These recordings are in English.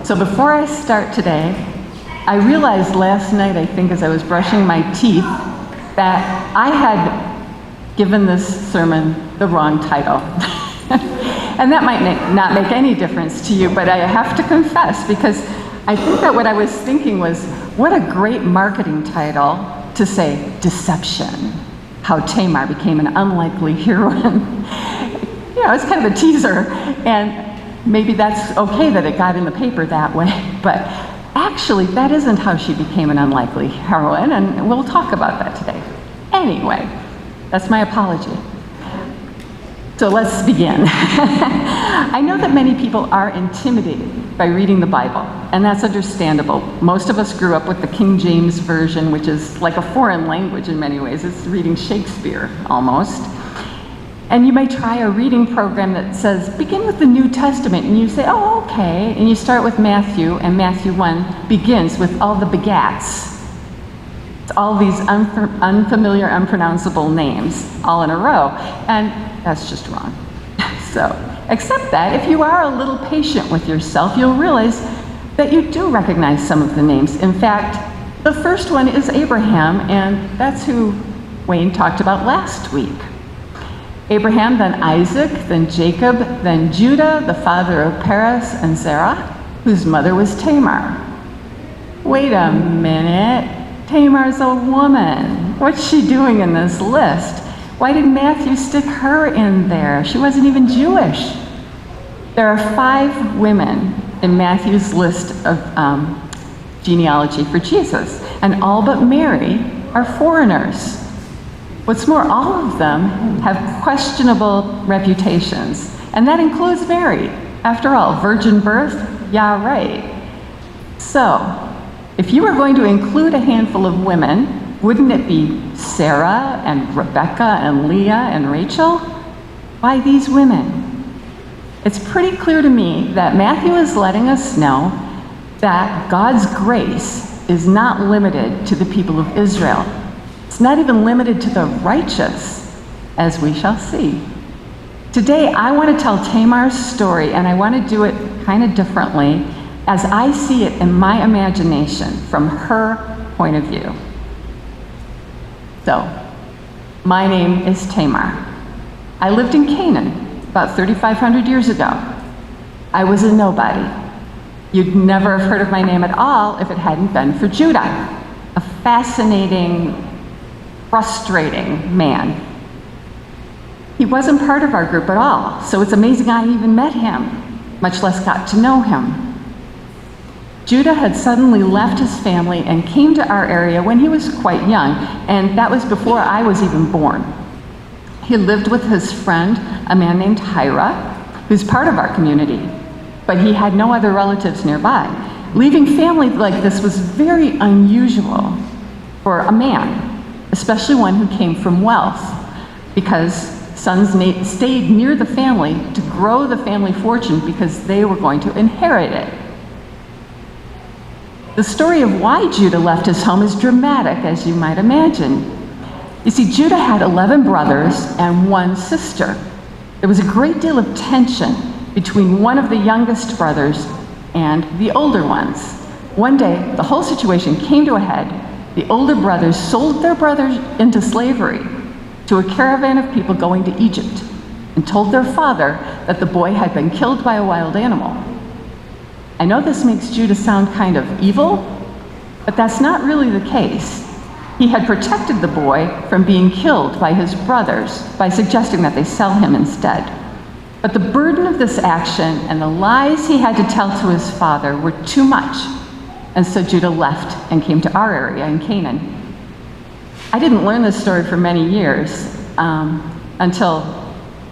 So before I start today, I realized last night, I think, as I was brushing my teeth, that I had given this sermon the wrong title. And that might not make any difference to you, but I have to confess, because I think that what I was thinking was, what a great marketing title to say, Deception, how Tamar became an unlikely heroine. It's kind of a teaser, and maybe that's okay that it got in the paper that way, but actually that isn't how she became an unlikely heroine, and we'll talk about that today. Anyway, that's my apology. So let's begin. I know that many people are intimidated by reading the Bible, and that's understandable. Most of us grew up with the King James Version, which is like a foreign language in many ways. It's reading Shakespeare, almost. And you may try a reading program that says, begin with the New Testament, and you say, oh, okay, and you start with Matthew, and Matthew 1 begins with all the begats. It's all these unfamiliar, unpronounceable names all in a row, and that's just wrong. So, except that if you are a little patient with yourself, you'll realize that you do recognize some of the names. In fact, the first one is Abraham, and that's who Wayne talked about last week. Abraham, then Isaac, then Jacob, then Judah, the father of Perez and Zerah, whose mother was Tamar. Wait a minute, Tamar's a woman. What's she doing in this list? Why did Matthew stick her in there? She wasn't even Jewish. There are 5 women in Matthew's list of genealogy for Jesus, and all but Mary are foreigners. What's more, all of them have questionable reputations, and that includes Mary. After all, virgin birth? Yeah, right. So, if you were going to include a handful of women, wouldn't it be Sarah and Rebecca and Leah and Rachel? Why these women? It's pretty clear to me that Matthew is letting us know that God's grace is not limited to the people of Israel. It's not even limited to the righteous, as we shall see. Today, I want to tell Tamar's story, and I want to do it kind of differently, as I see it in my imagination from her point of view. So, my name is Tamar. I lived in Canaan about 3,500 years ago. I was a nobody. You'd never have heard of my name at all if it hadn't been for Judah, a fascinating, frustrating man. He wasn't part of our group at all, so it's amazing I even met him, much less got to know him. Judah had suddenly left his family and came to our area when he was quite young, and that was before I was even born. He lived with his friend, a man named Hira, who's part of our community, but he had no other relatives nearby. Leaving family like this was very unusual for a man, especially one who came from wealth, because sons stayed near the family to grow the family fortune because they were going to inherit it. The story of why Judah left his home is dramatic, as you might imagine. You see, Judah had 11 brothers and 1 sister. There was a great deal of tension between one of the youngest brothers and the older ones. One day, the whole situation came to a head. The older brothers sold their brother into slavery to a caravan of people going to Egypt and told their father that the boy had been killed by a wild animal. I know this makes Judah sound kind of evil, but that's not really the case. He had protected the boy from being killed by his brothers by suggesting that they sell him instead. But the burden of this action and the lies he had to tell to his father were too much, and so Judah left and came to our area in Canaan. I didn't learn this story for many years until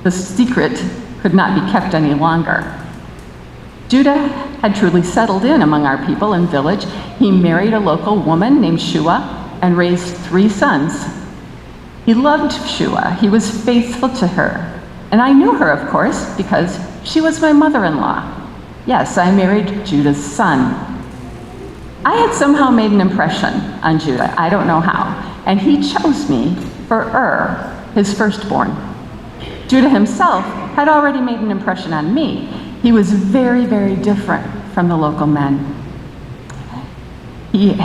the secret could not be kept any longer. Judah had truly settled in among our people and village. He married a local woman named Shua and raised 3 sons. He loved Shua. He was faithful to her. And I knew her, of course, because she was my mother-in-law. Yes, I married Judah's son. I had somehow made an impression on Judah. I don't know how. And he chose me for his firstborn. Judah himself had already made an impression on me. He was very, very different from the local men. He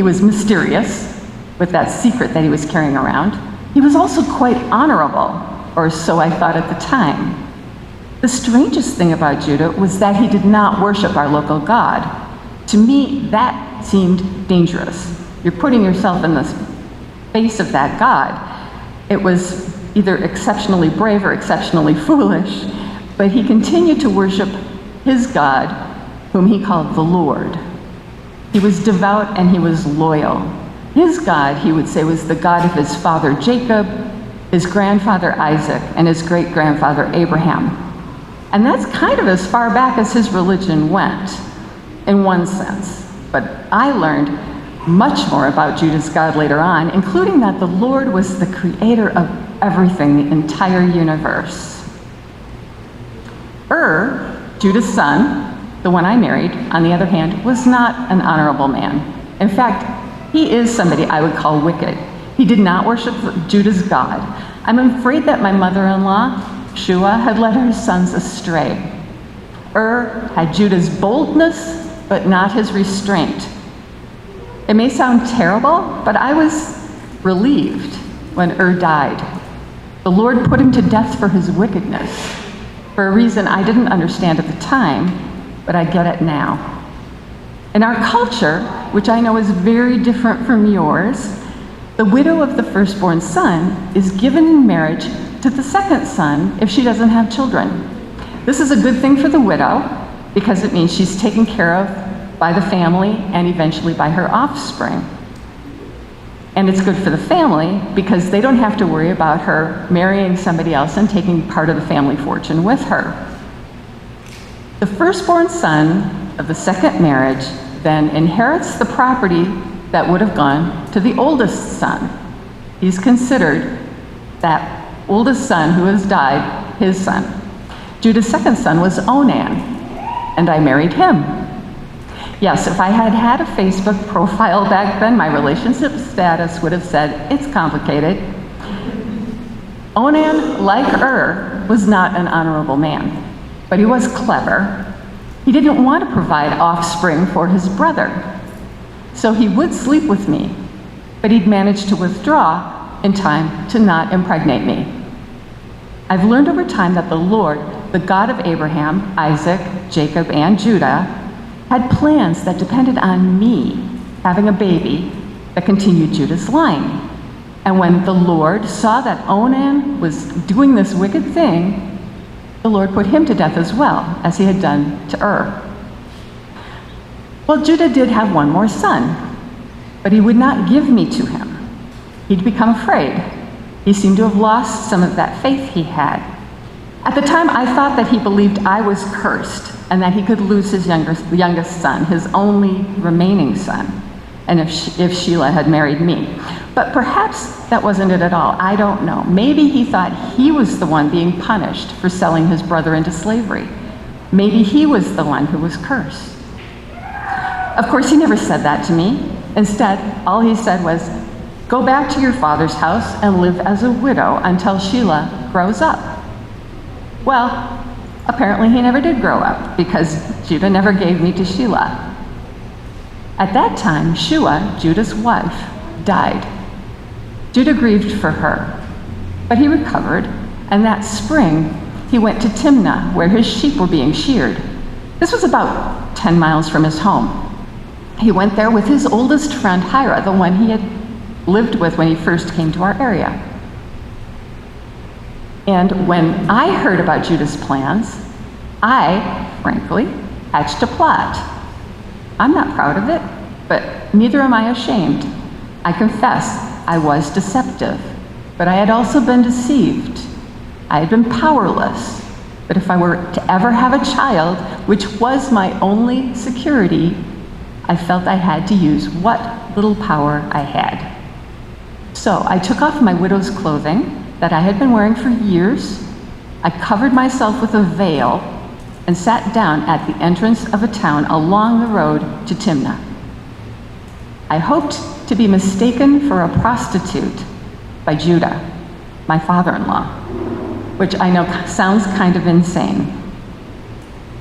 was mysterious with that secret that he was carrying around. He was also quite honorable, or so I thought at the time. The strangest thing about Judah was that he did not worship our local God. To me, that seemed dangerous. You're putting yourself in the face of that God. It was either exceptionally brave or exceptionally foolish, but he continued to worship his God, whom he called the Lord. He was devout and he was loyal. His God, he would say, was the God of his father Jacob, his grandfather Isaac, and his great-grandfather Abraham. And that's kind of as far back as his religion went, in one sense. But I learned much more about Judah's God later on, including that the Lord was the creator of everything, the entire universe. Judah's son, the one I married, on the other hand, was not an honorable man. In fact, he is somebody I would call wicked. He did not worship Judah's God. I'm afraid that my mother-in-law, Shua, had led her sons astray. Had Judah's boldness, but not his restraint. It may sound terrible, but I was relieved when died. The Lord put him to death for his wickedness, for a reason I didn't understand at the time, but I get it now. In our culture, which I know is very different from yours, the widow of the firstborn son is given in marriage to the second son if she doesn't have children. This is a good thing for the widow because it means she's taken care of by the family and eventually by her offspring. And it's good for the family because they don't have to worry about her marrying somebody else and taking part of the family fortune with her. The firstborn son of the second marriage then inherits the property that would have gone to the oldest son. He's considered that oldest son who has died his son. Judah's second son was Onan, and I married him. Yes, if I had had a Facebook profile back then, my relationship status would have said, it's complicated. Onan, like was not an honorable man, but he was clever. He didn't want to provide offspring for his brother. So he would sleep with me, but he'd manage to withdraw in time to not impregnate me. I've learned over time that the Lord, the God of Abraham, Isaac, Jacob, and Judah, had plans that depended on me having a baby that continued Judah's line. And when the Lord saw that Onan was doing this wicked thing, the Lord put him to death as well, as he had done to Well, Judah did have one more son, but he would not give me to him. He'd become afraid. He seemed to have lost some of that faith he had. At the time, I thought that he believed I was cursed and that he could lose his youngest son, his only remaining son, and if Sheila had married me. But perhaps that wasn't it at all. I don't know. Maybe he thought he was the one being punished for selling his brother into slavery. Maybe he was the one who was cursed. Of course, he never said that to me. Instead, all he said was, go back to your father's house and live as a widow until Sheila grows up. Well, apparently he never did grow up because Judah never gave me to Sheila. At that time, Shua, Judah's wife, died. Judah grieved for her, but he recovered, and that spring he went to Timnah, where his sheep were being sheared. This was about 10 miles from his home. He went there with his oldest friend, Hira, the one he had lived with when he first came to our area. And when I heard about Judah's plans, I, frankly, hatched a plot. I'm not proud of it, but neither am I ashamed. I confess I was deceptive, but I had also been deceived. I had been powerless, but if I were to ever have a child, which was my only security, I felt I had to use what little power I had. So I took off my widow's clothing that I had been wearing for years. I covered myself with a veil and sat down at the entrance of a town along the road to Timnah. I hoped to be mistaken for a prostitute by Judah, my father-in-law, which I know sounds kind of insane.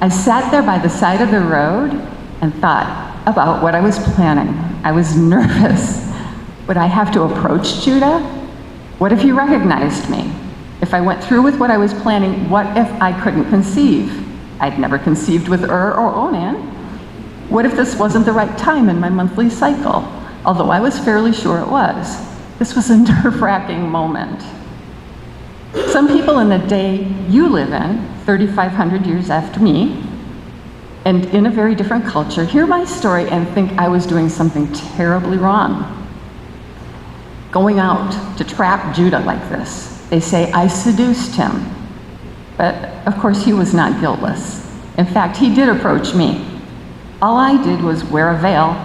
I sat there by the side of the road and thought about what I was planning. I was nervous. Would I have to approach Judah? What if he recognized me? If I went through with what I was planning, what if I couldn't conceive? I'd never conceived with or Onan. What if this wasn't the right time in my monthly cycle? Although I was fairly sure it was. This was a nerve-wracking moment. Some people in the day you live in, 3,500 years after me, and in a very different culture, hear my story and think I was doing something terribly wrong. Going out to trap Judah like this. They say I seduced him. But of course he was not guiltless. In fact, he did approach me. All I did was wear a veil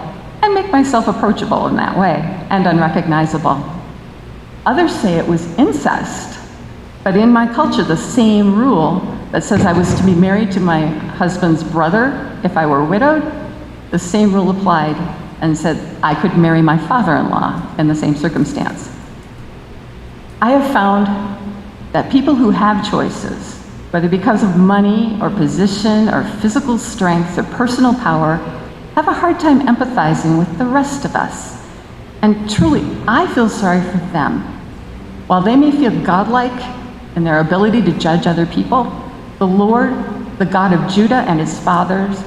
and make myself approachable in that way and unrecognizable. Others say it was incest. But in my culture, the same rule that says I was to be married to my husband's brother if I were widowed, the same rule applied and said I could marry my father-in-law in the same circumstance. I have found that people who have choices, whether because of money or position or physical strength or personal power, have a hard time empathizing with the rest of us. And truly, I feel sorry for them. While they may feel godlike in their ability to judge other people, the Lord, the God of Judah and his fathers,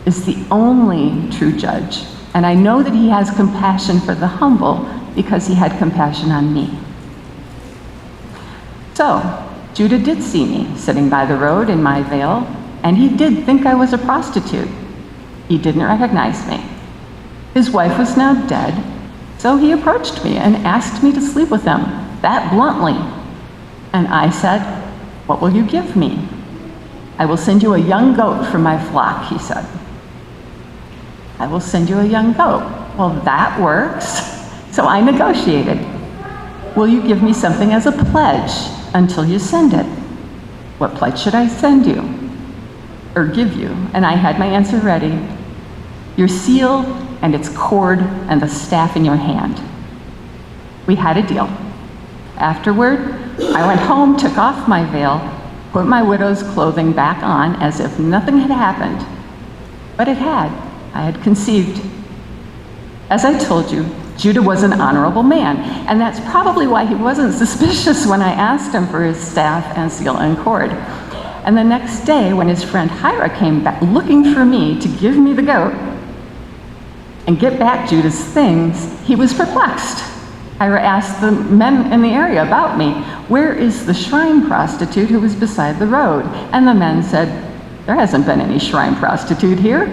is the only true judge. And I know that he has compassion for the humble because he had compassion on me. So, Judah did see me sitting by the road in my veil, and he did think I was a prostitute. He didn't recognize me. His wife was now dead, so he approached me and asked me to sleep with him, that bluntly. And I said, "What will you give me?" "I will send you a young goat from my flock," he said. "I will send you a young goat." Well, that works. So I negotiated. "Will you give me something as a pledge until you send it?" "What pledge should I send you or give you?" And I had my answer ready. "Your seal and its cord and the staff in your hand." We had a deal. Afterward, I went home, took off my veil, put my widow's clothing back on as if nothing had happened. But it had. I had conceived. As I told you, Judah was an honorable man, and that's probably why he wasn't suspicious when I asked him for his staff and seal and cord. And the next day, when his friend Hira came back looking for me to give me the goat and get back Judah's things, he was perplexed. Hira asked the men in the area about me, "Where is the shrine prostitute who was beside the road?" And the men said, "There hasn't been any shrine prostitute here."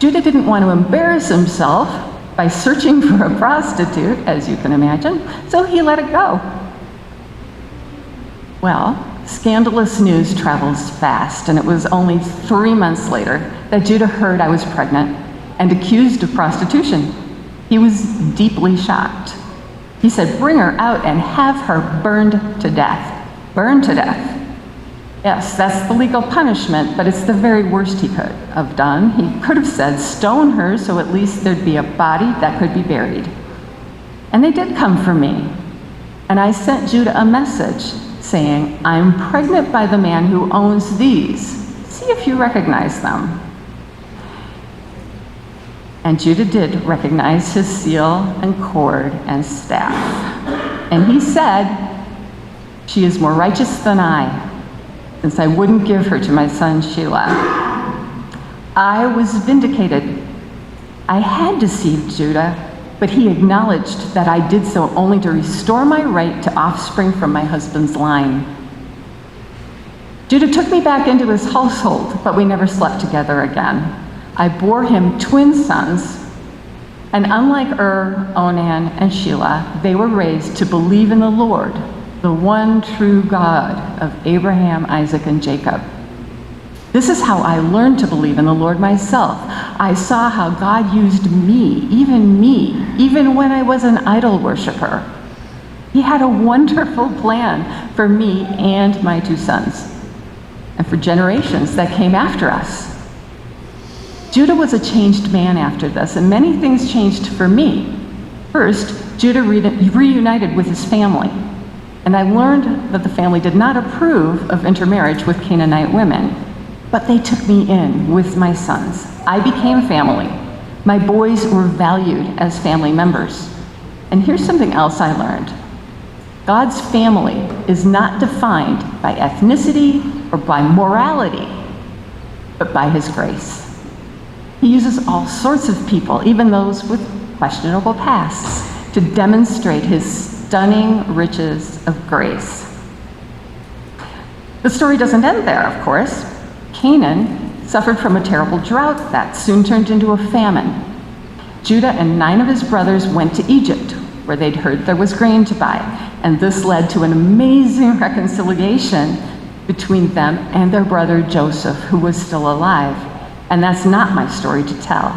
Judah didn't want to embarrass himself by searching for a prostitute, as you can imagine, so he let it go. Well, scandalous news travels fast, and it was only 3 months later that Judah heard I was pregnant and accused of prostitution. He was deeply shocked. He said, "Bring her out and have her burned to death." Burned to death. Yes, that's the legal punishment, but it's the very worst he could have done. He could have said, "Stone her so at least there'd be a body that could be buried." And they did come for me. And I sent Judah a message saying, "I'm pregnant by the man who owns these. See if you recognize them." And Judah did recognize his seal and cord and staff. And he said, "She is more righteous than I, since I wouldn't give her to my son Shelah." I was vindicated. I had deceived Judah, but he acknowledged that I did so only to restore my right to offspring from my husband's line. Judah took me back into his household, but we never slept together again. I bore him twin sons, and unlike Onan, and Shelah, they were raised to believe in the Lord, the one true God of Abraham, Isaac, and Jacob. This is how I learned to believe in the Lord myself. I saw how God used me, even when I was an idol worshiper. He had a wonderful plan for me and my 2 sons, and for generations that came after us. Judah was a changed man after this, and many things changed for me. First, Judah reunited with his family, and I learned that the family did not approve of intermarriage with Canaanite women. but they took me in with my sons. I became family. My boys were valued as family members. And here's something else I learned. God's family is not defined by ethnicity or by morality, but by his grace. He uses all sorts of people, even those with questionable pasts, to demonstrate his stunning riches of grace. The story doesn't end there, of course. Canaan suffered from a terrible drought that soon turned into a famine. Judah and 9 of his brothers went to Egypt, where they'd heard there was grain to buy, and this led to an amazing reconciliation between them and their brother Joseph, who was still alive. And that's not my story to tell.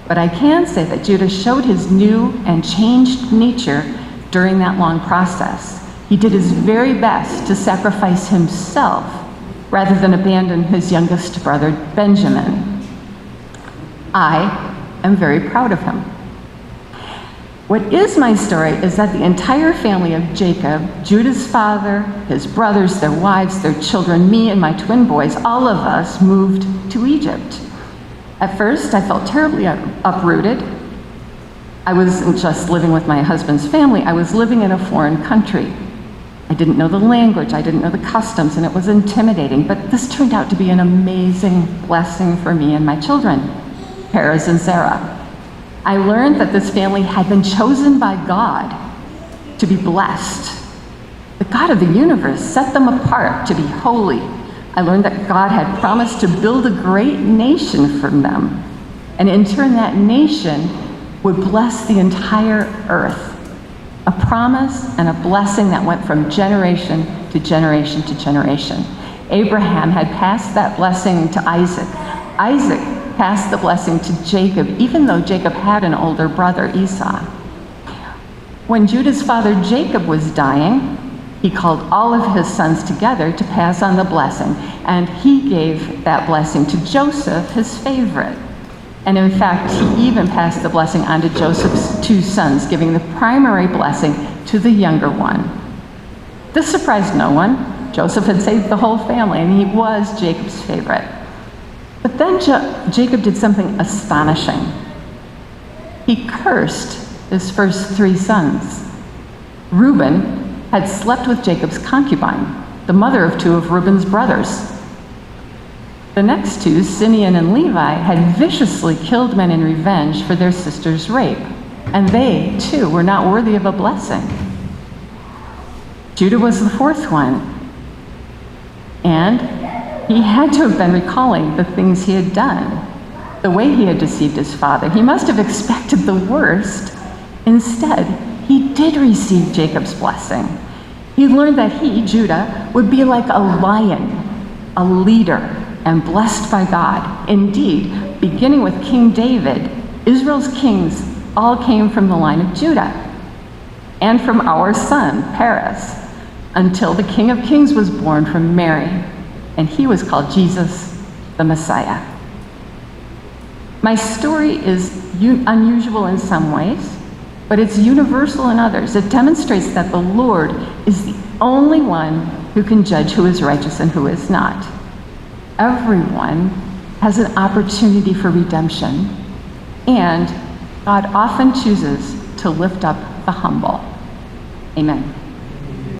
But I can say that Judah showed his new and changed nature during that long process. He did his very best to sacrifice himself rather than abandon his youngest brother, Benjamin. I am very proud of him. What is my story is that the entire family of Jacob, Judah's father, his brothers, their wives, their children, me and my twin boys, all of us moved to Egypt. At first, I felt terribly uprooted. I wasn't just living with my husband's family, I was living in a foreign country. I didn't know the language, I didn't know the customs, and it was intimidating, but this turned out to be an amazing blessing for me and my children, Perez and Sarah. I learned that this family had been chosen by God to be blessed. The God of the universe set them apart to be holy. I learned that God had promised to build a great nation from them, and in turn that nation would bless the entire earth. A promise and a blessing that went from generation to generation to generation. Abraham had passed that blessing to Isaac. Isaac passed the blessing to Jacob, even though Jacob had an older brother, Esau. When Judah's father Jacob was dying, he called all of his sons together to pass on the blessing, and he gave that blessing to Joseph, his favorite. And in fact, he even passed the blessing on to Joseph's 2 sons, giving the primary blessing to the younger one. This surprised no one. Joseph had saved the whole family, and he was Jacob's favorite. But then Jacob did something astonishing. He cursed his first 3 sons. Reuben had slept with Jacob's concubine, the mother of 2 of Reuben's brothers. The next 2, Simeon and Levi, had viciously killed men in revenge for their sister's rape, and they, too, were not worthy of a blessing. Judah was the 4th one, and he had to have been recalling the things he had done, the way he had deceived his father. He must have expected the worst. Instead, he did receive Jacob's blessing. He learned that he, Judah, would be like a lion, a leader, and blessed by God. Indeed, beginning with King David, Israel's kings all came from the line of Judah, and from our son, Perez, until the King of Kings was born from Mary, and he was called Jesus, the Messiah. My story is unusual in some ways, but it's universal in others. It demonstrates that the Lord is the only one who can judge who is righteous and who is not. Everyone has an opportunity for redemption, and God often chooses to lift up the humble. Amen.